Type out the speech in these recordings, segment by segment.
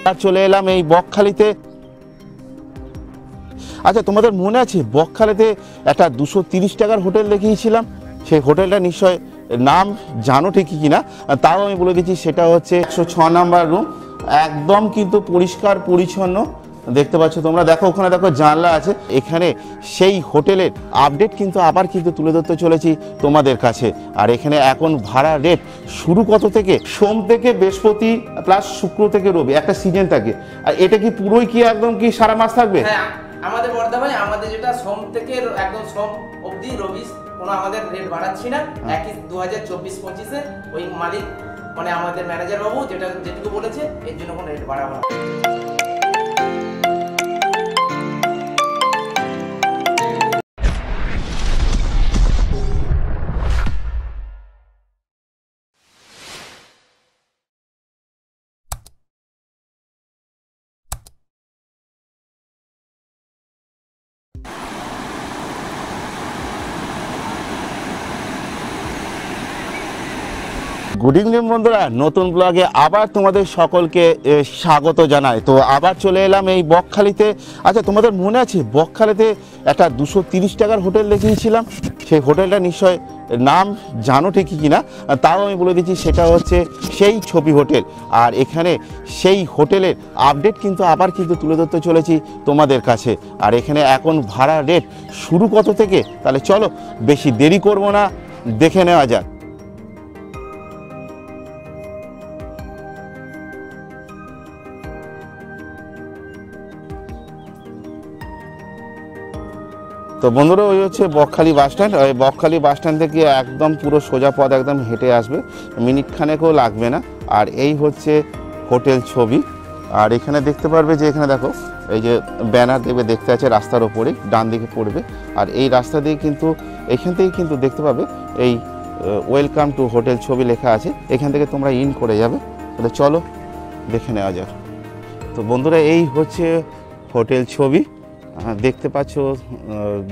আর চলে এলাম এই বকখালিতে। আচ্ছা, তোমাদের মনে আছে বকখালিতে একটা 230 টাকার হোটেল দেখিয়েছিলাম? সেই হোটেলটা নিশ্চয় নাম জানো ঠিকই কিনা, তাও আমি বলে দিচ্ছি। সেটা হচ্ছে 106 নাম্বার রুম। একদম কিন্তু পরিষ্কার পরিচ্ছন্ন দেখতে পাচ্ছ তোমরা। দেখো ওখানে দেখো জানলা আছে। এখানে সেই হোটেলের আপডেট কিন্তু আবার কিন্তু তুলে ধরতে চলেছি তোমাদের কাছে। আর এখানে এখন ভাড়া রেট শুরু কত থেকে? সোম থেকে বৃহস্পতি প্লাস শুক্র থেকে রবি একটা সিজন থাকে। আর এটা কি পুরোই কি একদম কি সারা মাস থাকবে? হ্যাঁ, আমাদের বর্ধা ভাই আমাদের যেটা সোম থেকে একদম সোম অবধি রবি কোনো আমাদের রেট বাড়াচ্ছি না। একই 2024-25-এ ওই মালিক মানে আমাদের ম্যানেজার বাবু যেটুকু বলেছে এর জন্য কোনো রেট বাড়াবো না। গুড ইভিনিং বন্ধুরা, নতুন ব্লগে আবার তোমাদের সকলকে স্বাগত জানাই। তো আবার চলে এলাম এই বকখালিতে। আচ্ছা, তোমাদের মনে আছে বকখালিতে একটা 230 টাকার হোটেল দেখিয়েছিলাম? সেই হোটেলটা নিশ্চয় নাম জানো ঠিকই কিনা, তাও আমি বলে দিচ্ছি। সেটা হচ্ছে সেই ছবি হোটেল। আর এখানে সেই হোটেলের আপডেট কিন্তু আবার কিন্তু তুলে ধরতে চলেছি তোমাদের কাছে। আর এখানে এখন ভাড়া রেট শুরু কত থেকে? তাহলে চলো বেশি দেরি করব না, দেখে নেওয়া যাক। তো বন্ধুরা, ওই হচ্ছে বকখালি বাস স্ট্যান্ড। ওই বকখালি বাস স্ট্যান্ড থেকে একদম পুরো সোজা পথ একদম হেঁটে আসবে, মিনিট খানেকও লাগবে না। আর এই হচ্ছে হোটেল ছবি। আর এখানে দেখতে পারবে যে এখানে দেখো এই যে ব্যানার দেবে দেখতে আছে রাস্তার ওপরে ডান দিকে পড়বে। আর এই রাস্তা দিয়ে কিন্তু এখান থেকে কিন্তু দেখতে পাবে এই ওয়েলকাম টু হোটেল ছবি লেখা আছে। এখান থেকে তোমরা ইন করে যাবে। তাহলে চলো দেখে নেওয়া যাক। তো বন্ধুরা, এই হচ্ছে হোটেল ছবি। দেখতে পাচ্ছ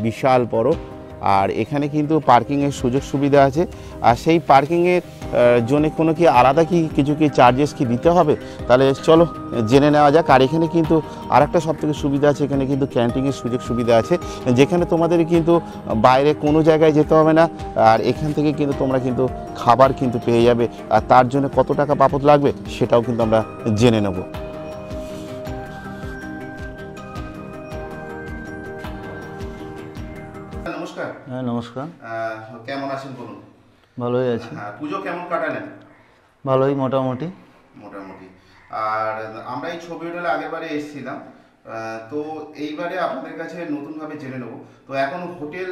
বিশাল বড়। আর এখানে কিন্তু পার্কিংয়ের সুযোগ সুবিধা আছে। আর সেই পার্কিংয়ের জন্য কোনো কি আলাদা কিছু চার্জেস কি দিতে হবে? তাহলে চলো জেনে নেওয়া যাক। আর এখানে কিন্তু আরেকটা সবথেকে সুবিধা আছে, এখানে কিন্তু ক্যান্টিনের সুযোগ সুবিধা আছে, যেখানে তোমাদের কিন্তু বাইরে কোনো জায়গায় যেতে হবে না। আর এখান থেকে কিন্তু তোমরা কিন্তু খাবার কিন্তু পেয়ে যাবে। আর তার জন্য কত টাকা বাবদ লাগবে সেটাও কিন্তু আমরা জেনে নেব। নমস্কার। হ্যাঁ নমস্কার। কেমন আছেন বলুন? ভালোই আছি। পুজো কেমন কাটালেন? ভালোই মোটামুটি। আর আমরা এই ছবি হোটেলে আগেরবারে এসেছিলাম, তো এইবারে আপনাদের কাছে নতুনভাবে জেনে নেব। তো এখন হোটেল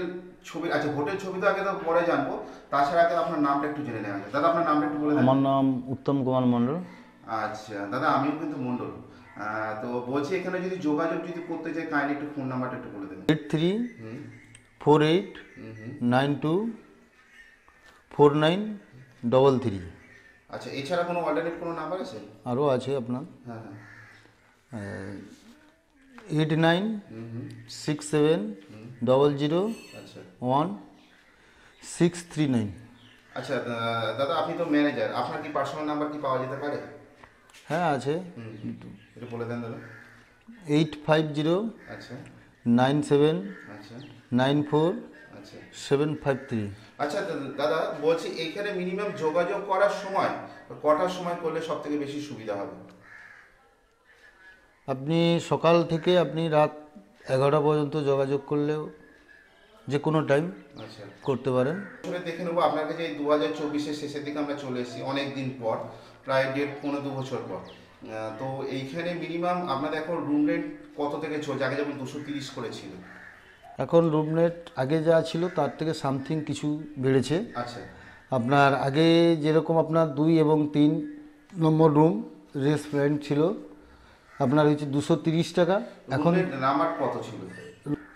ছবি, আচ্ছা হোটেল ছবি তো আগে তো পরে জানবো, তাছাড়া আগে আপনার নামটা একটু জেনে নেওয়া যায়। দাদা আপনার নামটা একটু বলে দেন। আমার নাম উত্তম কুমার মণ্ডল। আচ্ছা দাদা, আমিও কিন্তু মণ্ডল। তো বলছি এখানে যদি যোগাযোগ করতে চাই, কাইন্ডলি একটু ফোন নাম্বারটা একটু বলে দেন। 8348924933। আচ্ছা, এছাড়া কোনো অল্টারনেট কোনো নাম্বার আছে? আরও আছে আপনার। হ্যাঁ হ্যাঁ। 8967001639। আচ্ছা দাদা, আপনি তো ম্যানেজার, আপনার কি পার্সোনাল নাম্বার কি পাওয়া যেতে পারে? হ্যাঁ আছে। একটু বলে দেন দাদা। 850 আচ্ছা 97 আচ্ছা 94 আচ্ছা 753। আচ্ছা দাদা, বলছি এইখানে মিনিমাম যোগাযোগ করার সময় কটার সময় করলে সব থেকে বেশি সুবিধা হবে? আপনি সকাল থেকে আপনি রাত 11টা পর্যন্ত যোগাযোগ করলেও যে কোনো টাইম আচ্ছা করতে পারেন। দেখে নেবো আপনার কাছে এই 2024-এর শেষের দিকে আমরা চলে এসেছি, অনেক দিন পর, প্রায় 1.5-2 বছর পর। তো এইখানে মিনিমাম আপনাদের এখন রুম রেন্ট কত থেকে চলছে? আগে যেমন 230 করে ছিল, এখন রুম রেট আগে যা ছিল তার থেকে সামথিং কিছু বেড়েছে। আচ্ছা আপনার আগে যেরকম আপনার 2 এবং 3 নম্বর রুম রেস্টুরেন্ট ছিল আপনার হচ্ছে 230 টাকা। এখন নাম্বার কত ছিল?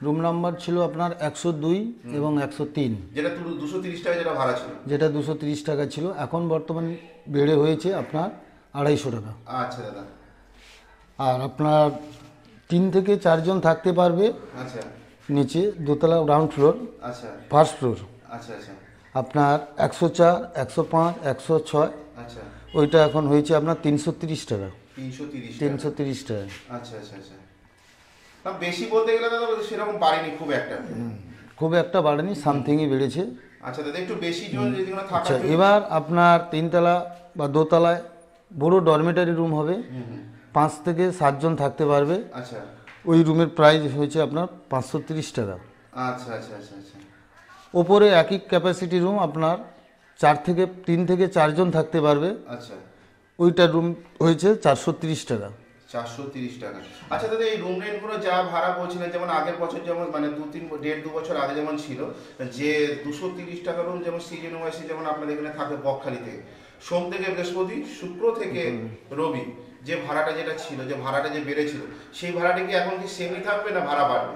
রুম নাম্বার ছিল আপনার 102 এবং 103, যেটা 230 টাকা যেটা ভাড়া ছিল, যেটা 230 টাকা ছিল। এখন বর্তমান বেড়ে হয়েছে আপনার 250 টাকা। আচ্ছা দাদা। আর আপনার 3 থেকে 4 জন থাকতে পারবে। আচ্ছা নিচে দোতলা গ্রাউন্ড ফ্লোর, আচ্ছা ফার্স্ট ফ্লোর। আচ্ছা আচ্ছা আপনার 104 105 106, আচ্ছা। ওইটা এখন হয়েছে আপনার 330 টাকা। 330 330 টাকা। আচ্ছা আচ্ছা আচ্ছা, না বেশি বলতে গেলে দাদা সেরকম বাড়েনি খুব একটা। খুব একটা বাড়েনি, সামথিংই বেড়েছে। আচ্ছা দাদা একটু বেশি জন যদি কোনো থাকা। আচ্ছা, এবার আপনার 3 তলা বা 2 তলায় বড় ডরমেটারি রুম হবে, 5 থেকে 7 জন থাকতে পারবে। আচ্ছা, ওই রুমের প্রাইস হয়েছে আপনার 530 টাকা। আচ্ছা আচ্ছা আচ্ছা আচ্ছা। ওপরে একই ক্যাপাসিটি রুম আপনার 3 থেকে 4 জন থাকতে পারবে, আচ্ছা, ওইটার রুম হয়েছে 430 টাকা। 430 টাকা। আচ্ছা দাদা এই রুম রেন্টগুলো যা ভাড়া বলছিলেন, যেমন আগের বছর যেমন মানে 1.5-2 বছর আগে যেমন ছিল যে 230 টাকা রুম, যেমন সিজন ওয়াইসি যেমন আপনাদের এখানে থাকে বকখালিতে সোম থেকে বৃহস্পতি, শুক্র থেকে রবি, যে ভাড়াটা যেটা ছিল, যে ভাড়াটা যে বেড়েছিল, সেই ভাড়াটা কি এখন কি সেমই থাকবে না ভাড়া বাড়বে?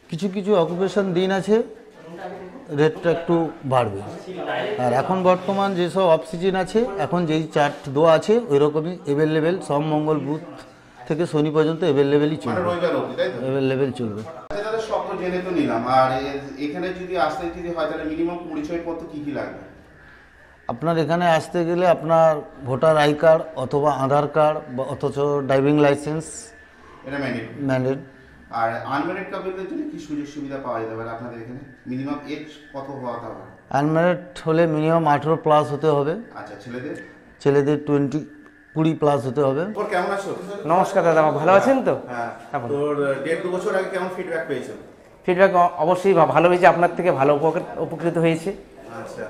কিছু কিছু অকুপেশন দিন আছে, রেটটা একটু বাড়বে। আর এখন বর্তমান যেসব অফ সিজন আছে, এখন যেই চার্ট দেওয়া আছে ওই রকমই অ্যাভেলেবেল, সব মঙ্গল বুধ থেকে শনি পর্যন্ত অ্যাভেলেবেলই মানে চলবে, রবিবার অবধি, তাই তো? অ্যাভেলেবেল চলবে। আচ্ছা দাদা সব তো জেনে তো নিলাম, আর এখানে যদি আসতে যদি হয় তাহলে মিনিমাম পরিচয়পত্র কি কি লাগবে? আপনার এখানে আসতে গেলে আপনার ভোটার আই কার্ড অথবা আধার কার্ড বা অথচ ড্রাইভিং লাইসেন্স এটা ম্যান্ডেট। ম্যান্ডেট। আর আনম্যারিড কাপলদের জন্য কি সুযোগ সুবিধা পাওয়া যেতে পারে আপনাদের এখানে? মিনিমাম এজ কত হওয়া হবে? আনম্যারিড হলে মিনিমাম 18 প্লাস হতে হবে, আচ্ছা, ছেলেদের? ছেলেদের 20 প্লাস হতে হবে। তোর কেমন আছো? নমস্কার দাদা, ভালো আছেন তো? হ্যাঁ, তোর 1.5-2 বছর আগে কেমন ফিডব্যাক পেয়েছো? ফিডব্যাক অবশ্যই ভালো হয়েছে, আপনার থেকে ভালো উপকৃত হয়েছে। আচ্ছা,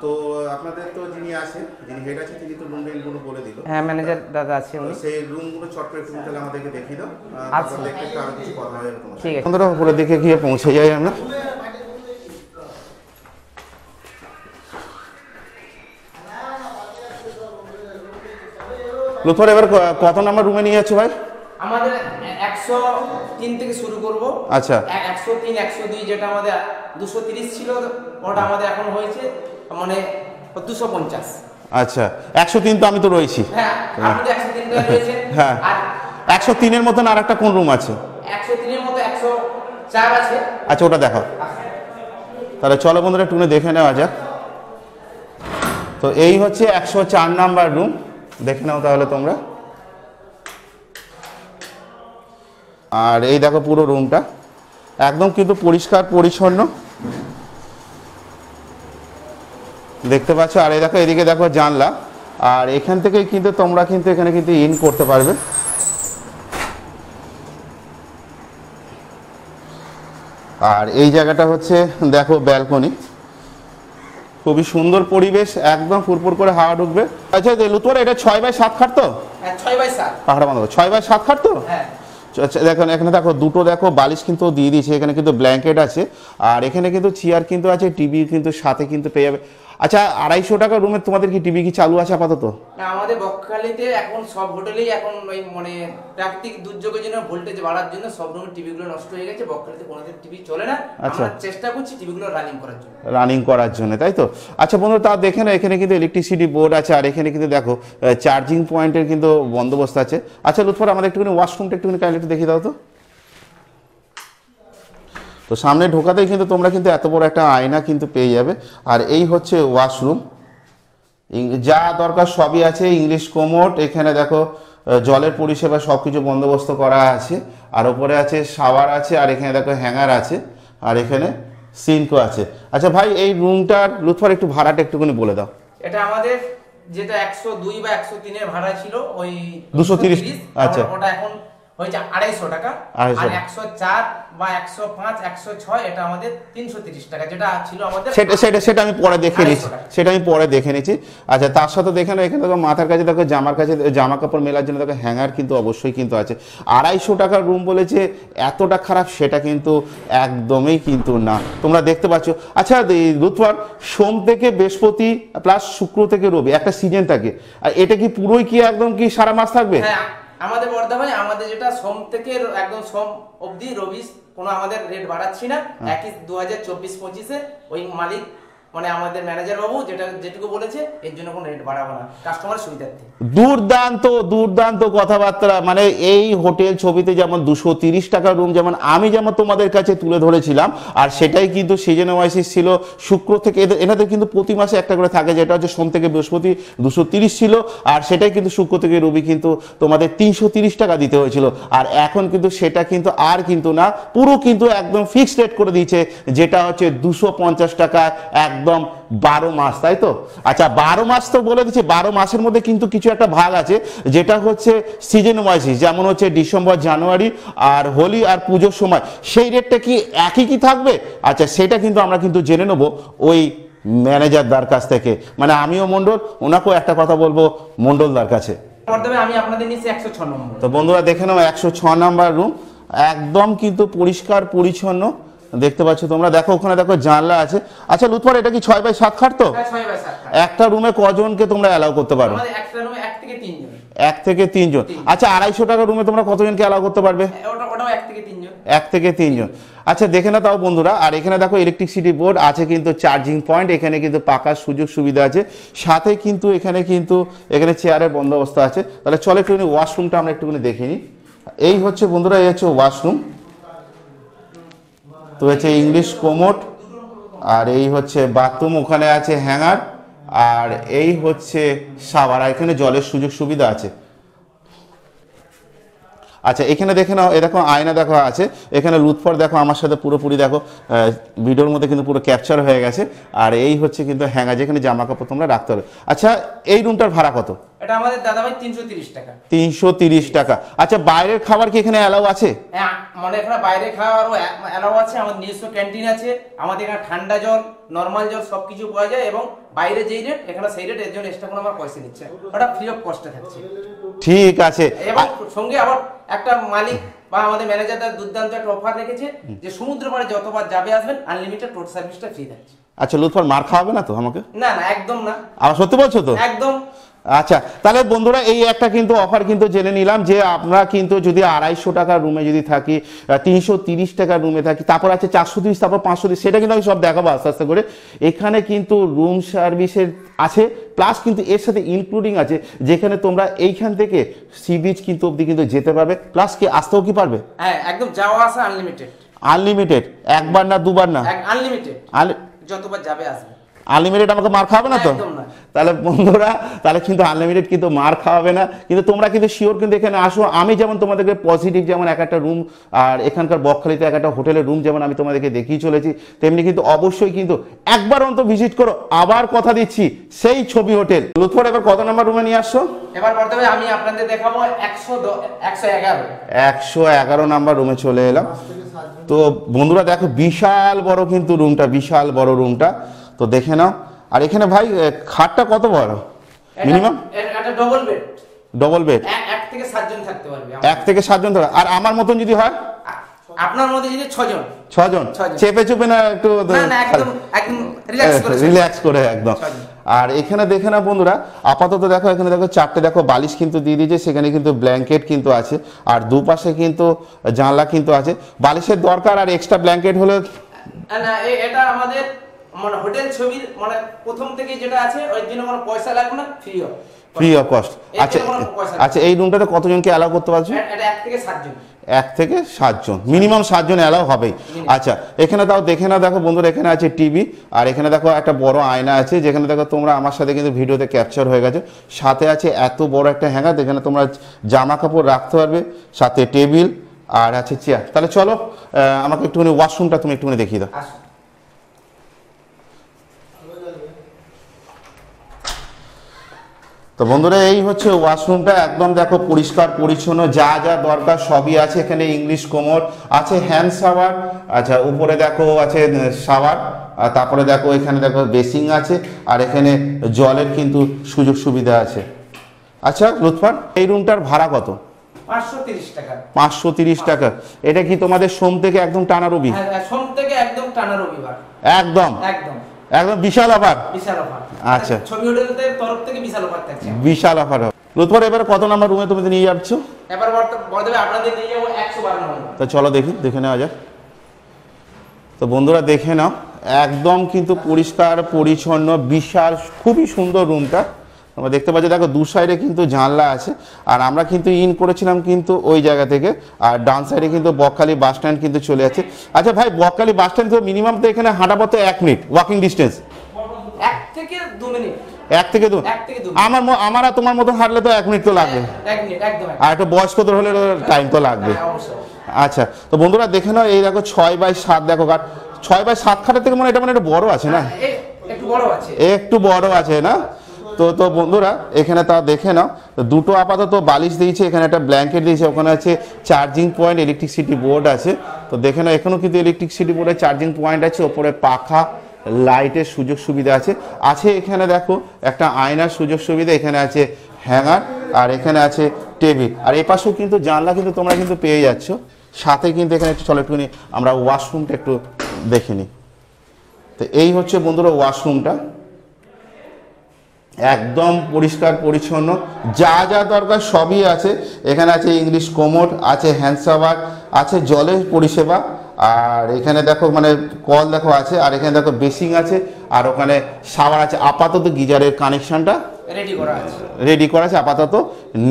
তো আপনাদের তো যিনি আছে, যিনি হেড আছে, তিনি তো রুম রেন্টগুলো বলে দিল। হ্যাঁ, ম্যানেজার দাদা আছে উনি। সেই রুমগুলো চট করে তুমি তাহলে আমাদেরকে দেখিয়ে দাও, আচ্ছা। তারপর দেখতে একটু আরো কিছু কথা হবে তোমার। ঠিক আছে। বন্ধুরা উপরে দেখে গিয়ে পৌঁছে যাই আমরা। লুথর এবার কত নাম্বার রুমে নিয়ে যাচ্ছ ভাই? আমাদের 103 থেকে শুরু করব। আচ্ছা, 103, 102 যেটা আমাদের 230 ছিল, ওটা আমাদের এখন হয়েছে মানে 250। আচ্ছা, 103 তো আমি তো রয়েছি। হ্যাঁ, আপনি তো 103 টা রয়েছেন। হ্যাঁ, আর 103 এর মতন আর একটা কোন রুম আছে? 103 এর মধ্যে 104 আছে। আচ্ছা, ওটা দেখো। তাহলে চলো বন্ধুরা একটু দেখে নেওয়া যাক। তো এই হচ্ছে 104 নাম্বার রুম, দেখে নাও তাহলে তোমরা। আর এই দেখো পুরো রুমটা একদম কিন্তু পরিষ্কার পরিচ্ছন্ন দেখতে পাচ্ছ। আর এই দেখো এদিকে দেখো জানলা, আর এখান থেকে কিন্তু তোমরা কিন্তু এখানে কিন্তু ইন করতে পারবে। আর এই জায়গাটা হচ্ছে দেখো ব্যালকনি, খুবই সুন্দর পরিবেশ, একদম ফুরফুর করে হাওয়া ঢুকবে। আচ্ছা লুতুয়ার এটা 6x7 খাট তো? হ্যাঁ, 6x7 পাহাড়া বাঁধব 6x7 খাট তো? হ্যাঁ। আচ্ছা দেখুন এখানে দেখো দুটো দেখো বালিশ কিন্তু দিয়ে দিয়েছে, এখানে কিন্তু ব্ল্যাঙ্কেট আছে, আর এখানে কিন্তু চেয়ার কিন্তু আছে, টিভি কিন্তু সাথে কিন্তু পেয়ে যাবে। আচ্ছা 250 টাকা রুমে তোমাদের কি টিভি কি চালু আছে আপাতত? না, আমাদের বকখালিতে এখন সব হোটেলেই এখন ওই মানে প্রাকৃতিক দুর্যোগের জন্য ভোল্টেজ বাড়ার জন্য সব রুমের টিভিগুলো নষ্ট হয়ে গেছে। বকখালিতে কোনোদিন টিভি চলে না। আচ্ছা। আমরা চেষ্টা করছি টিভিগুলো রানিং করার জন্য। রানিং করার জন্য, তাই তো? আচ্ছা বন্ধু তা দেখে না, এখানে কিন্তু ইলেকট্রিসিটি বোর্ড আছে, আর এখানে কিন্তু দেখো চার্জিং পয়েন্টের কিন্তু বন্দোবস্ত আছে। আচ্ছা লুৎফর আমাদের একটুখানি ওয়াশরুমটা একটুখানি কাইন্ডলি একটু দেখিয়ে দাও তো। তো সামনে ঢোকাতেই কিন্তু তোমরা কিন্তু এত বড় একটা আয়না কিন্তু পেয়ে যাবে। আর এই হচ্ছে ওয়াশরুম, যা দরকার সবই আছে, ইংলিশ কোমোড, এখানে দেখো জলের পরিষেবা সব কিছু বন্দোবস্ত করা আছে, আর ওপরে আছে শাওয়ার আছে, আর এখানে দেখো হ্যাঙ্গার আছে, আর এখানে সিঙ্কও আছে। আচ্ছা ভাই এই রুমটার লুৎফর একটু ভাড়াটা একটুখানি বলে দাও। এটা আমাদের যেটা 102 বা 103 এর ভাড়া ছিল ওই 230। আচ্ছা, ওটা এখন হয়েছে 250 টাকা। 250 আর 104 বা 105, 106 এটা আমাদের 330 টাকা, যেটা ছিল আমাদের। সেটা আমি পরে দেখে 250 নিচ্ছি, টাকা। সেটা আমি পরে দেখে নিচ্ছি। আচ্ছা তার সাথে দেখে নাও এখানে দেখো মাথার কাছে দেখো জামার কাছে জামা কাপড় মেলার জন্য দেখো হ্যাঙ্গার কিন্তু অবশ্যই কিন্তু আছে। 250 টাকার রুম বলেছে, এতটা খারাপ সেটা কিন্তু একদমই কিন্তু না, তোমরা দেখতে পাচ্ছ। আচ্ছা লুৎফর সোম থেকে বৃহস্পতি প্লাস শুক্র থেকে রবি একটা সিজন থাকে, আর এটা কি পুরোই কি একদম কি সারা মাস থাকবে? হ্যাঁ, আমাদের বর্ধা ভাই আমাদের যেটা সোম থেকে একদম সোম অবধি রবি কোনো আমাদের রেট বাড়াচ্ছি না। একই 2024-25-এ ওই মালিক মানে আমাদের ম্যানেজার বাবু যেটুকু বলেছে এর জন্য কোনো রেট বাড়াবো না, কাস্টমার সুবিধার্থে। দুর্দান্ত কথাবার্তা। মানে এই হোটেল ছবিতে যেমন 230 টাকার রুম যেমন আমি যেমন তোমাদের কাছে তুলে ধরেছিলাম, আর সেটাই কিন্তু সিজন ওয়াইসিস ছিল শুক্র থেকে, এনাদের কিন্তু প্রতি মাসে একটা করে থাকে, যেটা হচ্ছে সোম থেকে বৃহস্পতি 230 ছিল, আর সেটাই কিন্তু শুক্র থেকে রবি কিন্তু তোমাদের 330 টাকা দিতে হয়েছিল। আর এখন কিন্তু সেটা কিন্তু আর কিন্তু না, পুরো কিন্তু একদম ফিক্সড রেট করে দিয়েছে, যেটা হচ্ছে 250 টাকা একদম 12 মাস, তাই তো? আচ্ছা 12 মাস তো বলে দিচ্ছি, 12 মাসের মধ্যে কিন্তু কিছু একটা ভাগ আছে, যেটা হচ্ছে সিজন ওয়াইসিস, যেমন হচ্ছে ডিসেম্বর, জানুয়ারি আর হোলি আর পুজোর সময় সেই রেটটা কি একই কি থাকবে? আচ্ছা সেটা কিন্তু আমরা কিন্তু জেনে নেব ওই ম্যানেজারদার কাছ থেকে। মানে আমিও মণ্ডল, ওনাকেও একটা কথা বলবো মণ্ডলদার কাছে। আমি আপনাদের নিচ্ছি 106 নম্বর। তো বন্ধুরা দেখে নাও 106 নাম্বার রুম, একদম কিন্তু পরিষ্কার পরিচ্ছন্ন দেখতে পাচ্ছ তোমরা। দেখো ওখানে দেখো জানলা আছে। আচ্ছা লুৎফর, এটা কি 6x7 খাট? তো একটা রুমে কজনকে তোমরা অ্যালাউ করতে পারো? আমাদের একটা রুমে 1 থেকে 3 জন। 1 থেকে 3 জন। আচ্ছা 250 টাকা রুমে তোমরা কতজনকে অ্যালাউ করতে পারবে? ওটাও 1 থেকে 3 জন। 1 থেকে 3 জন। আচ্ছা দেখে না তাও বন্ধুরা। আর এখানে দেখো ইলেকট্রিসিটি বোর্ড আছে, কিন্তু চার্জিং পয়েন্ট, এখানে কিন্তু পাকার সুযোগ সুবিধা আছে, সাথে কিন্তু এখানে চেয়ারের বন্দোবস্ত আছে। তাহলে চলো একটুখানি ওয়াশরুমটা আমরা একটুখানি দেখে নিই। এই হচ্ছে বন্ধুরা, এই হচ্ছে ওয়াশরুম। তো হচ্ছে ইংলিশ কোমোড, আর এই হচ্ছে বাথরুম, ওখানে আছে হ্যাঙ্গার, আর এই হচ্ছে শাওয়ার, আর এখানে জলের সুযোগ সুবিধা আছে। আচ্ছা এখানে দেখে নাও, এ দেখো আয়না দেখো আছে এখানে। লুৎফর দেখো আমার সাথে পুরোপুরি দেখো ভিডিওর মধ্যে কিন্তু পুরো ক্যাপচার হয়ে গেছে। আর এই হচ্ছে কিন্তু হ্যাঙ্গার, যেখানে জামা কাপড় তোমরা রাখতে হবে। আচ্ছা এই রুমটার ভাড়া কত? এটা আমাদের দাদাভাই 330 টাকা। 330 টাকা। আচ্ছা বাইরের খাবার কি এখানে অ্যালাউ আছে? হ্যাঁ, মানে এখানে বাইরে খাওয়ারও অ্যালাউ আছে, আমাদের নিজস্ব ক্যান্টিন আছে, আমাদের এখানে ঠান্ডা জল, নরমাল জল সবকিছু পাওয়া যায়, এবং বাইরে যেই রেট এখানে সেই রেট, এর জন্য এক্সট্রা কোনো আমার পয়সা নিচ্ছে, ওটা ফ্রি অফ কস্টে থাকছে। ঠিক আছে। এবং সঙ্গে আবার একটা মালিক বা আমাদের ম্যানেজারদের দুর্দান্ত একটা অফার রেখেছে, যে সমুদ্র পাড়ে যতবার যাবে আসবেন আনলিমিটেড টোটো সার্ভিসটা ফ্রি থাকছে। আচ্ছা লুৎফর মার খাওয়াবে না তো আমাকে? না না, একদম না। আমার সত্যি বলছো তো? একদম। আচ্ছা তাহলে বন্ধুরা এই একটা কিন্তু অফার কিন্তু জেনে নিলাম, যে আমরা কিন্তু যদি 250 টাকার রুমে যদি থাকি, 330 টাকার রুমে থাকি, তারপর আছে 430, তারপর 530, সেটা কিন্তু আমি সব দেখাবো আস্তে আস্তে করে। এখানে কিন্তু রুম সার্ভিসের আছে, প্লাস কিন্তু এর সাথে ইনক্লুডিং আছে, যেখানে তোমরা এইখান থেকে সি বিচ কিন্তু অবধি কিন্তু যেতে পারবে, প্লাস কি আসতেও কি পারবে? হ্যাঁ একদম, যাওয়া আসা আনলিমিটেড। আনলিমিটেড, একবার না দুবার না, আনলিমিটেড, যতবার যাবে আসবে। আনলিমিটেড আমাকে মার খাওয়াবে না তো? তাহলে বন্ধুরা তাহলে কিন্তু আনলিমিটেড কিন্তু মার খাওয়াবে না, কিন্তু তোমরা কিন্তু শিওর কিন্তু এখানে আসো। আমি যেমন তোমাদেরকে পজিটিভ যেমন একটা রুম, আর এখানকার বকখালিতে একটা হোটেলের রুম যেমন আমি তোমাদেরকে দেখিয়ে চলেছি, তেমনি কিন্তু অবশ্যই কিন্তু একবার অন্তত ভিজিট করো। আবার কথা দিচ্ছি, সেই ছবি হোটেল। লুৎফর এবার কত নাম্বার রুমে নিয়ে আসছো? এবার বলতে হবে আমি আপনাদের দেখাবো 111 নাম্বার রুমে চলে এলাম। তো বন্ধুরা দেখো বিশাল বড় কিন্তু রুমটা, বিশাল বড় রুমটা, তো দেখে নাও। আর এখানে ভাই খাটটা কত বড় মিনিমাম? এটা ডবল বেড। ডবল বেড, 1 থেকে 7 জন থাকতে পারবে। 1 থেকে 7 জন থাকবে। আর আমার মতন যদি হয়? আপনার মধ্যে যদি 6 জন। 6 জন চেপে চুপে না, একটু একদম রিল্যাক্স করে একদম। আর এখানে দেখে না বন্ধুরা, আপাতত দেখো এখানে দেখো 4টে দেখো বালিশ কিন্তু দিয়ে দিয়েছে, সেখানে কিন্তু ব্ল্যাঙ্কেট কিন্তু আছে, আর দুপাশে কিন্তু জানলা কিন্তু আছে। বালিশের দরকার আর এক্সট্রা ব্ল্যাঙ্কেট হলে না, এটা আমাদের মানে হোটেল ছবির মানে প্রথম থেকে যেটা আছে ওই জন্য কোনো পয়সা লাগবে না, ফ্রি অফ কস্ট। আচ্ছা এই রুমটাতে কতজনকে অ্যালাউ করতে পারছো? এটা 1 থেকে 7 জন। 1 থেকে 7 জন, মিনিমাম 7 জন অ্যালাউ হবেই। আচ্ছা এখানে তাও দেখে না দেখো বন্ধুরা, এখানে আছে টিভি, আর এখানে দেখো একটা বড় আয়না আছে, যেখানে দেখো তোমরা আমার সাথে কিন্তু ভিডিওতে ক্যাপচার হয়ে গেছে। সাথে আছে এত বড় একটা হ্যাঙ্গার, যেখানে তোমরা জামা কাপড় রাখতে পারবে, সাথে টেবিল আর আছে চেয়ার। তাহলে চলো আমাকে একটুখানি ওয়াশরুমটা তুমি একটুখানি দেখিয়ে দাও। তো বন্ধুরা এই হচ্ছে ওয়াশরুমটা, একদম দেখো পরিষ্কার পরিচ্ছন্ন, যা যা দরকার সবই আছে এখানে। ইংলিশ কোমোড আছে, হ্যান্ড শাওয়ার, আচ্ছা উপরে দেখো আছে শাওয়ার, আর তারপরে দেখো এখানে দেখো বেসিং আছে, আর এখানে জলের কিন্তু সুযোগ সুবিধা আছে। আচ্ছা লুৎফর এই রুমটার ভাড়া কত? 530 টাকা। 530 টাকা। এটা কি তোমাদের সোম থেকে একদম টানা রবি? হ্যাঁ সোম থেকে একদম টানা রবিবার। একদম একদম একদম বিশাল অফার। বিশাল অফার। আচ্ছা ছবি হোটেলের তরফ থেকে বিশাল অফার থাকছে। বিশাল অফার। লুৎফর এবারে কত নাম্বার রুমে তুমি নিয়ে যাচ্ছ? এবার বলতে হবে আপনাদের নিয়ে যাবো 112 নম্বর। তো চলো দেখে নেওয়া যাক। তো বন্ধুরা দেখে নাও একদম কিন্তু পরিষ্কার পরিচ্ছন্ন, বিশাল, খুবই সুন্দর রুমটা। তোমরা দেখতে পাচ্ছ, দেখো দু সাইডে কিন্তু জানলা আছে। আর আমরা কিন্তু ইন করেছিলাম কিন্তু ওই জায়গা থেকে, আর ডান সাইডে কিন্তু বকখালি বাস স্ট্যান্ড কিন্তু চলে যাচ্ছে। আচ্ছা ভাই, বকখালি বাস স্ট্যান্ড তো মিনিমাম তো এখানে হাঁটা পথে 1 মিনিট ওয়াকিং ডিস্টেন্স, 1 থেকে 2 মিনিট, 1 থেকে 2। 1 থেকে 2 আমার আর তোমার মতো হাঁটলে তো 1 মিনিট তো লাগবে, 1 মিনিট একদম। আর একটা বয়স্কদের হলে টাইম তো লাগবে। হ্যাঁ, অবশ্যই। আচ্ছা, তো বন্ধুরা দেখে নাও, এই দেখো 6x7, দেখো কাঠ 6x7 খাটের থেকে মানে এটা মানে একটু বড় আছে না, একটু বড় আছে, একটু বড় আছে না। তো বন্ধুরা এখানে তা দেখে নাও, তো দুটো আপাতত বালিশ দিয়েছে, এখানে একটা ব্ল্যাঙ্কেট দিয়েছে, ওখানে আছে চার্জিং পয়েন্ট, ইলেকট্রিসিটি বোর্ড আছে। তো দেখে নাও, এখানেও কিন্তু ইলেকট্রিসিটি বোর্ডের চার্জিং পয়েন্ট আছে, ওপরে পাখা, লাইটের সুযোগ সুবিধা আছে এখানে দেখো একটা আয়নার সুযোগ সুবিধা, এখানে আছে হ্যাঙ্গার, আর এখানে আছে টেবিল, আর এই পাশেও কিন্তু জানলা কিন্তু তোমরা কিন্তু পেয়ে যাচ্ছ। সাথে কিন্তু এখানে একটু চলো একটুখানি আমরা ওয়াশরুমটা একটু দেখে নিই। তো এই হচ্ছে বন্ধুরা ওয়াশরুমটা, একদম পরিষ্কার পরিচ্ছন্ন, যা যা দরকার সবই আছে। এখানে আছে ইংলিশ কোমোড, আছে হ্যান্ড শাওয়ার, আছে জলের পরিষেবা, আর এখানে দেখো মানে কল দেখো আছে, আর এখানে দেখো বেসিং আছে, আর ওখানে শাওয়ার আছে। আপাতত গিজারের কানেকশনটা রেডি করা আছে, আপাতত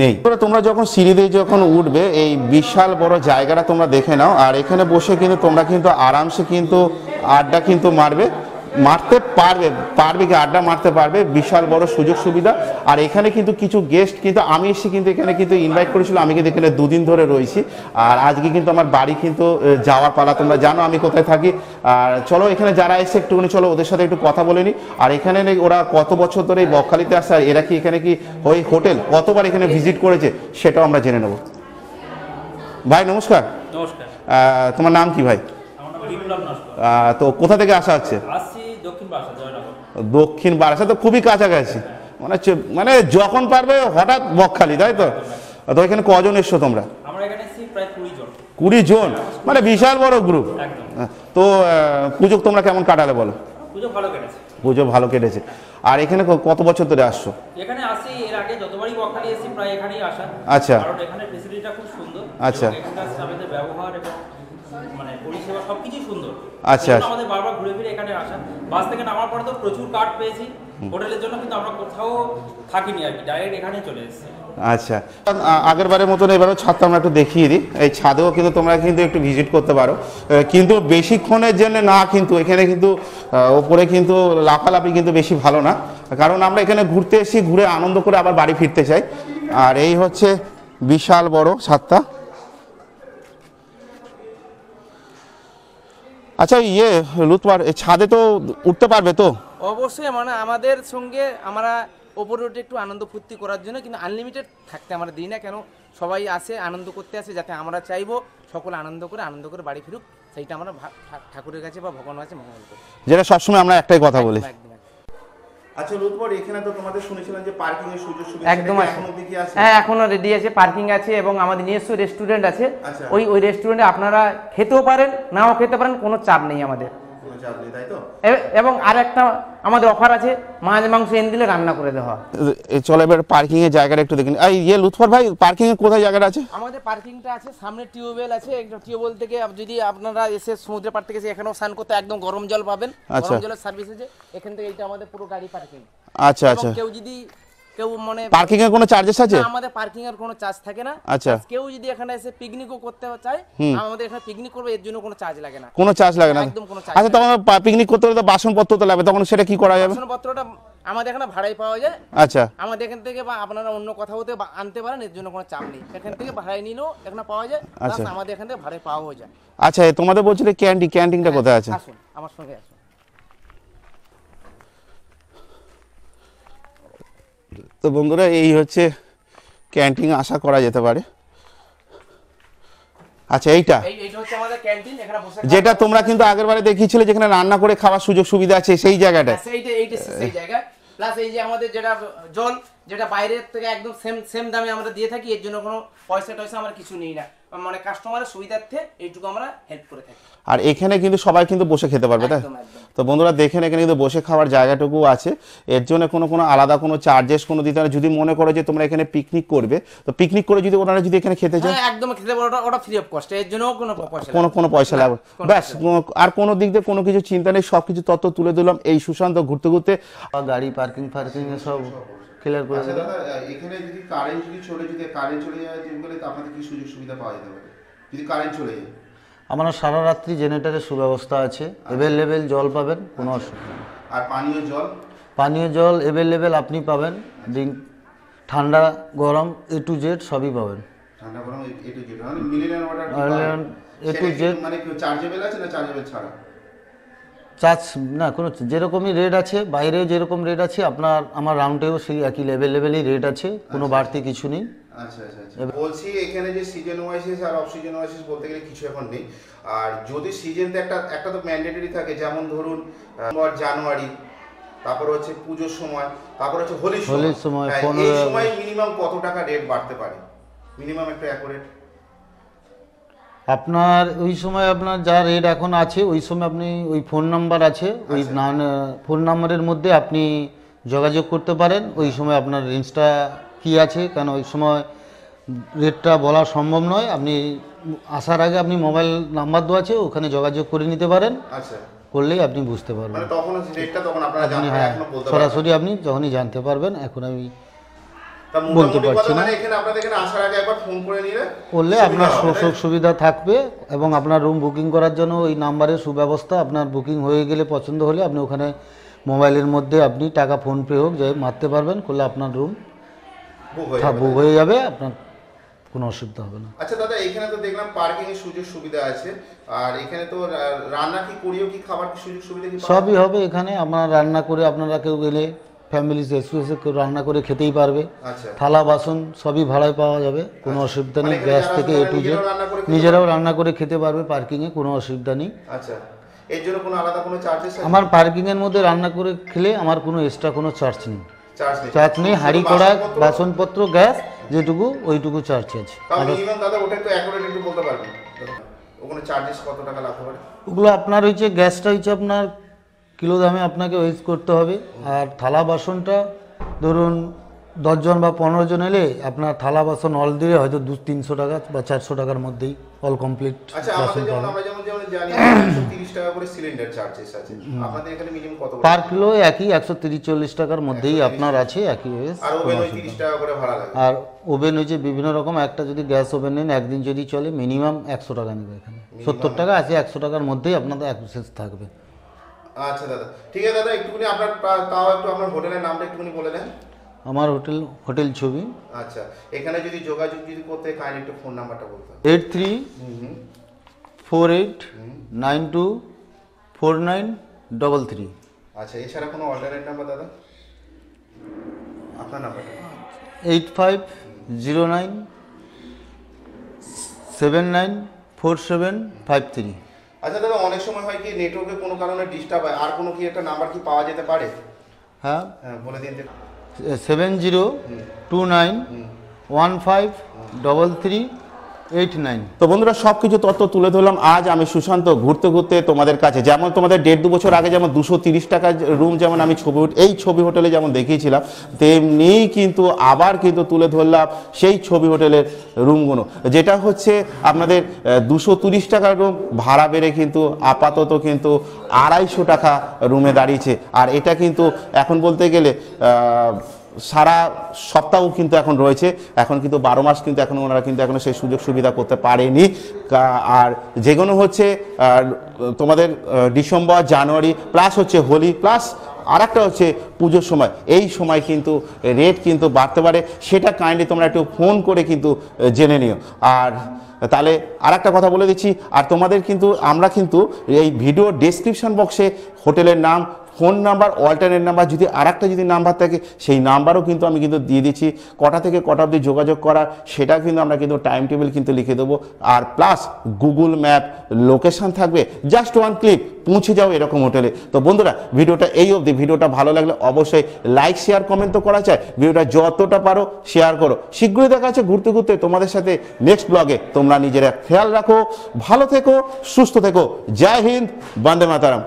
নেই। তোমরা যখন সিঁড়ি দিয়ে যখন উঠবে, এই বিশাল বড় জায়গাটা তোমরা দেখে নাও, আর এখানে বসে কিন্তু তোমরা কিন্তু আরামসে কিন্তু আড্ডা কিন্তু মারতে পারবে কি আড্ডা মারতে পারবে, বিশাল বড় সুযোগ সুবিধা। আর এখানে কিন্তু কিছু গেস্ট কিন্তু আমি এসে কিন্তু এখানে কিন্তু ইনভাইট করেছিল, আমি কিন্তু এখানে 2 দিন ধরে রয়েছি। আর আজকে কিন্তু আমার বাড়ি কিন্তু যাওয়ার পালা, তোমরা জানো আমি কোথায় থাকি। আর চলো এখানে যারা এসে একটুখানি চলো ওদের সাথে একটু কথা বলে নিই। আর এখানে ওরা কত বছর ধরে এই বকখালিতে আসে, আর এরা কি এখানে কি ওই হোটেল কতবার এখানে ভিজিট করেছে সেটাও আমরা জেনে নেব। ভাই নমস্কার। নমস্কার। তোমার নাম কি ভাই? তো কোথা থেকে আসা হচ্ছে? দক্ষিণ বারাসা, তো খুবই কাছাকাছি, মানে যখন পারবে হঠাৎ বকখালি, তাই তো? তো এখানে কজন এসছো তোমরা? আমরা এখানে এসেছি প্রায় 20 জন, মানে বিশাল বড় গ্রুপ। তো পুজো তোমরা কেমন কাটালে বলো? পুজো ভালো কেটেছে। আর এখানে কত বছর ধরে আসছো? এখানে আসি এর আগে যতবারই বকখালি এসেছি প্রায় এখানেই আসা। আচ্ছা, কারণ এখানে ফ্যাসিলিটিটা খুব সুন্দর। আচ্ছা, এখানকার স্টাফেদের ব্যবহার এবং মানে পরিষেবা সবকিছু সুন্দর। আচ্ছা, আমাদের বারবার ঘুরে ফিরে এখানে আসা। বাস থেকে নামার পরে তো প্রচুর কার্ড পেয়েছি হোটেলের জন্য, কিন্তু আমরা কোথাও থাকিনি আর কি, ডাইরেক্ট এখানেই চলে এসেছি। আচ্ছা, আগের বারের মতন এবারও ছাদটা আমরা একটু দেখিয়ে দিই। এই ছাদেও কিন্তু তোমরা কিন্তু একটু ভিজিট করতে পারো, কিন্তু বেশিক্ষণের জন্য না, কিন্তু এখানে কিন্তু ওপরে কিন্তু লাফালাফি কিন্তু বেশি ভালো না, কারণ আমরা এখানে ঘুরতে এসেছি, ঘুরে আনন্দ করে আবার বাড়ি ফিরতে চাই। আর এই হচ্ছে বিশাল বড় ছাদটা। আচ্ছা লুৎফর, এই ছাদে তো উঠতে পারবে তো? অবশ্যই, মানে আমাদের সঙ্গে আমরা ওপরে উঠে একটু আনন্দ ফুর্তি করার জন্য, কিন্তু আনলিমিটেড থাকতে আমরা দিই না, কেন সবাই আসে আনন্দ করতে আসে, যাতে আমরা চাইবো সকলে আনন্দ করে বাড়ি ফিরুক, সেইটা আমরা ঠাকুরের কাছে বা ভগবানের কাছে মঙ্গল করি, যেটা সবসময় আমরা একটাই কথা বলি। একদম। আচ্ছা লুৎফর, এখানে তো তোমাদের শুনেছিলাম যে পার্কিং এর সুযোগ সুবিধা একদম আছে, হ্যাঁ এখনো রেডি আছে, পার্কিং আছে, এবং আমাদের নিজস্ব রেস্টুরেন্ট আছে। ওই রেস্টুরেন্টে আপনারা খেতেও পারেন, নাও খেতে পারেন, কোনো চাপ নেই আমাদের। এবং আর একটা আমাদের অফার আছে, মাছ মাংস এনে দিলে রান্না করে দেওয়া। চলো এবার পার্কিং এর জায়গাটা একটু দেখুন। লুৎফর ভাই, পার্কিং এর কোথায় জায়গাটা আছে? আমাদের পার্কিংটা আছে সামনে, টিউবওয়েল আছে, টিউবওয়েল থেকে যদি আপনারা এসে সমুদ্রের পাড় থেকে এসে এখানেও স্নান করতে একদম গরম জল পাবেন, গরম জলের সার্ভিস আছে এখান থেকে। এটা আমাদের পুরো গাড়ি পার্কিং। আচ্ছা আচ্ছা, কেউ মানে পার্কিং এর কোনো চার্জেস আছে? আমাদের পার্কিং এর কোনো চার্জ থাকে না। আচ্ছা, কেউ যদি এখানে এসে পিকনিকও করতে চায়, আমাদের এখানে পিকনিক করবে, এর জন্য কোনো চার্জ লাগে না। কোনো চার্জ লাগে না, একদম কোনো চার্জ। আচ্ছা, তখন পিকনিক করতে হলে তো বাসনপত্র তো লাগবে, তখন সেটা কি করা যাবে? বাসনপত্রটা আমাদের এখানে ভাড়ায় পাওয়া যায়। আচ্ছা, আমাদের এখান থেকে বা আপনারা অন্য কোথাও হতে আনতে পারেন, এর জন্য কোনো চাপ নেই। এখান থেকে ভাড়ায় নিলেও এখানে পাওয়া যায়, আচ্ছা, আমাদের এখান থেকে ভাড়ায় পাওয়াও যায়। আচ্ছা, তোমাদের বলছিলে ক্যান্টিনটা কোথায় আছে? আসুন আমার সঙ্গে আসুন। তো বন্ধুরা, এই হচ্ছে ক্যান্টিন, আশা করা যেতে পারে। আচ্ছা, এইটা হচ্ছে আমাদের ক্যান্টিন, এখানে বসে যেটা তোমরা কিন্তু আগেরবারে দেখিয়েছিলে, যেখানে রান্না করে খাওয়ার সুযোগ সুবিধা আছে, সেই জায়গাটা। এইটা সেই জায়গা। প্লাস এই যে আমাদের যেটা জল, যেটা বাইরের থেকে একদম সেম সেম দামে আমরা দিয়ে থাকি, এর জন্য কোনো পয়সা টয়সা আমরা কিছু নিই না, মানে কাস্টমারের সুবিধার্থে এইটুকু আমরা হেল্প করে থাকি। আর এখানে কিন্তু সবাই কিন্তু বসে খেতে পারবে, তাই? একদম, একদম। তো বন্ধুরা দেখেন এখানে কিন্তু বসে খাওয়ার জায়গাটুকু আছে, এর জন্য কোনো আলাদা কোনো চার্জেস কোনো দিতে হয় না। যদি মনে করো যে তোমরা এখানে পিকনিক করবে, তো পিকনিক করে যদি ওনারা যদি এখানে খেতে চায়, হ্যাঁ একদম খেতে পারো, ওটা ফ্রি অফ কস্ট, এর জন্য কোনো পয়সা কোনো পয়সা লাগবে, ব্যাস। আর কোনো দিক দিয়ে কোনো কিছু চিন্তা নেই, সব কিছু তথ্য তুলে দিলাম এই সুশান্ত ঘুরতে ঘুরতে। গাড়ি পার্কিং সব ক্লিয়ার করে দেবে। এখানে যদি কারেন্ট চলে যায় যেগুলো, আপনাদের কি সুযোগ সুবিধা পাওয়া যেতে পারে যদি কারেন্ট চলে যায়? আমরা সারা রাত্রি জেনারেটরের সুব্যবস্থা আছে, অ্যাভেলেবেল জল পাবেন, কোনো অসুবিধা নেই। আর পানীয় জল অ্যাভেলেবেল আপনি পাবেন, ড্রিঙ্ক ঠান্ডা গরম A to Z সবই পাবেন। ঠান্ডা গরম A to Z, মানে mineral water A to Z, মানে কি চার্জেবল আছে না চার্জেবল ছাড়া? চার্জ না, কোনো যেরকমই রেট আছে বাইরেও যেরকম রেট আছে আমার রাউন্ডেও সেই একই লেভেলেই রেট আছে, কোনো বাড়তি কিছু নেই। আচ্ছা আচ্ছা আচ্ছা। বলছি এখানে যে সিজন ওয়াইসেস আর অফ সিজন ওয়াইসেস বলতে গেলে কিছু এখন নেই। আর যদি সিজনতে একটা তো ম্যান্ডেটরি থাকে, যেমন ধরুন জানুয়ারি, তারপর হচ্ছে পুজোর সময়, তারপর হচ্ছে হোলির সময়, এই সময় মিনিমাম কত টাকা রেট বাড়তে পারে? মিনিমাম একটা অ্যাকুরেট আপনার ওই সময় আপনার যা রেট এখন আছে, ওই সময় আপনি ওই ফোন নাম্বার আছে, ওই ফোন নাম্বারের মধ্যে আপনি যোগাযোগ করতে পারেন। ওই সময় আপনার রেঞ্জটা কি আছে, কারণ ওই সময় রেটটা বলা সম্ভব নয়। আপনি আসার আগে আপনি মোবাইল নাম্বার দেওয়া আছে, ওখানে যোগাযোগ করে নিতে পারেন। আচ্ছা, করলেই আপনি বুঝতে পারবেন। মানে তখন রেটটা তখন আপনারা জানতে হ্যাঁ, এখনো বলতে সরাসরি আপনি যখনই জানতে পারবেন। এখন আমি পারবেন। বলতে পারছি না। মানে এখানে আপনাদের এখানে আসার আগে একবার ফোন করে নিলে করলে আপনার সুযোগ সুবিধা থাকবে, এবং আপনার রুম বুকিং করার জন্য ওই নাম্বারের সুব্যবস্থা। আপনার বুকিং হয়ে গেলে পছন্দ হলে আপনি ওখানে মোবাইলের মধ্যে আপনি টাকা ফোনপে হোক যাই মারতে পারবেন, করলে আপনার রুম বুক হয়ে যাবে, আপনার কোনো অসুবিধা হবে না। আচ্ছা দাদা, এখানে তো দেখলাম পার্কিং এর সুযোগ সুবিধা আছে, আর এখানে তো রান্না কি করিও কি খাবার কি সুযোগ সুবিধা কি? সবই হবে এখানে। আপনার রান্না করে আপনারা কেউ গেলে ফ্যামিলি এসে কেউ রান্না করে খেতেই পারবে। আচ্ছা, থালা বাসন সবই ভাড়ায় পাওয়া যাবে, কোনো অসুবিধা নেই। গ্যাস থেকে A to Z নিজেরাও রান্না করে খেতে পারবে পার্কিংয়ে, কোনো অসুবিধা নেই। আচ্ছা, এর জন্য কোনো আলাদা কোনো চার্জেস আছে? আমার পার্কিংয়ের মধ্যে রান্না করে খেলে আমার কোনো এক্সট্রা কোনো চার্জ নেই। চার্জ নেই, হাঁড়ি কড়া বাসনপত্র গ্যাস যেটুকু ওইটুকু চার্জ আছে। তাও মিনিমাম দাদা ওটা একটু অ্যাকুরেট একটু বলতে পারবেন, ওখানে চার্জেস কত টাকা লাগতে পারে? ওগুলো আপনার হচ্ছে গ্যাসটা হচ্ছে আপনার কিলো দামে আপনাকে ওয়েজ করতে হবে। আর থালা বাসনটা ধরুন 10 জন বা 15 জন এলে আপনার থালা বাসন অল দিয়ে হয়তো 200-300 টাকা বা 400 টাকার মধ্যেই অল কমপ্লিট। আচ্ছা, আমরা যেমন জানি 130 টাকা করে সিলিন্ডার চার্জেস আছে, আপনাদের এখানে মিনিমাম কত পার কিলো? একই 130-140 টাকার মধ্যেই আপনার আছে, একই ওয়েজ। আর ওভেন 30 টাকা করে ভাড়া লাগে। আর ওভেন হচ্ছে বিভিন্ন রকম, একটা যদি গ্যাস ওভেন নেন একদিন যদি চলে মিনিমাম 100 টাকা নেবে এখানে। 70 টাকা আছে, 100 টাকার মধ্যেই আপনাদের অ্যাক্সেস থাকবে। আচ্ছা দাদা, ঠিক আছে দাদা, একটুখানি আপনার তাও একটু আপনার হোটেলের নামটা একটুখানি বলে দেন। আমার হোটেল ছবি। আচ্ছা, এখানে যদি যোগাযোগ করতে কাইন্ডলি একটু ফোন নাম্বারটা বলতে হবে। 8348924933। আচ্ছা, এছাড়া কোনো অল্টারনেট নাম্বার দাদা? আপনার নাম্বারটা 8509794753। আচ্ছা দাদা, অনেক সময় হয় কি নেটওয়ার্কে কোনো কারণে ডিস্টার্ব হয়, আর কোনো কি একটা নাম্বার কি পাওয়া যেতে পারে? হ্যাঁ, বলে দিন। 7029153389। তো বন্ধুরা, সব কিছু তথ্য তুলে ধরলাম আজ আমি সুশান্ত ঘুরতে ঘুরতে তোমাদের কাছে। যেমন তোমাদের 1.5-2 বছর আগে যেমন 230 টাকার রুম যেমন আমি এই ছবি হোটেলে যেমন দেখিয়েছিলাম, তেমনিই কিন্তু আবার কিন্তু তুলে ধরলাম সেই ছবি হোটেলের রুমগুলো, যেটা হচ্ছে আপনাদের 230 টাকার রুম ভাড়া বেড়ে কিন্তু আপাতত কিন্তু 250 টাকা রুমে দাঁড়িয়েছে। আর এটা কিন্তু এখন বলতে গেলে সারা সপ্তাহ কিন্তু এখন রয়েছে, এখন কিন্তু 12 মাস কিন্তু এখন ওনারা কিন্তু এখনো সেই সুযোগ সুবিধা করতে পারেনি। আর যেগুলো হচ্ছে তোমাদের ডিসেম্বর, জানুয়ারি, প্লাস হচ্ছে হোলি, প্লাস আর একটা হচ্ছে পুজোর সময়, এই সময় কিন্তু রেট কিন্তু বাড়তে পারে, সেটা কাইন্ডলি তোমরা একটু ফোন করে কিন্তু জেনে নিও। আর তাহলে আর একটা কথা বলে দিচ্ছি, আর তোমাদের কিন্তু আমরা কিন্তু এই ভিডিও ডেসক্রিপশন বক্সে হোটেলের নাম, ফোন নাম্বার, অল্টারনেট নাম্বার, যদি আরেকটা যদি নাম্বার থাকে সেই নাম্বারও কিন্তু আমি কিন্তু দিয়ে দিচ্ছি। কটা থেকে কটা অবধি যোগাযোগ করার সেটা কিন্তু আমরা কিন্তু টাইম টেবিল কিন্তু লিখে দেবো। আর প্লাস গুগল ম্যাপ লোকেশন থাকবে, জাস্ট ওয়ান ক্লিক পৌঁছে যাও এরকম হোটেলে। তো বন্ধুরা ভিডিওটা এই অবধি, ভিডিওটা ভালো লাগলে অবশ্যই লাইক শেয়ার কমেন্ট তো করা চাই, ভিডিওটা যতটা পারো শেয়ার করো। শীঘ্রই দেখা যাচ্ছে ঘুরতে ঘুরতে তোমাদের সাথে নেক্সট ব্লগে। তোমরা নিজেরা খেয়াল রাখো, ভালো থেকো, সুস্থ থেকো। জয় হিন্দ, বন্দে মাতরম।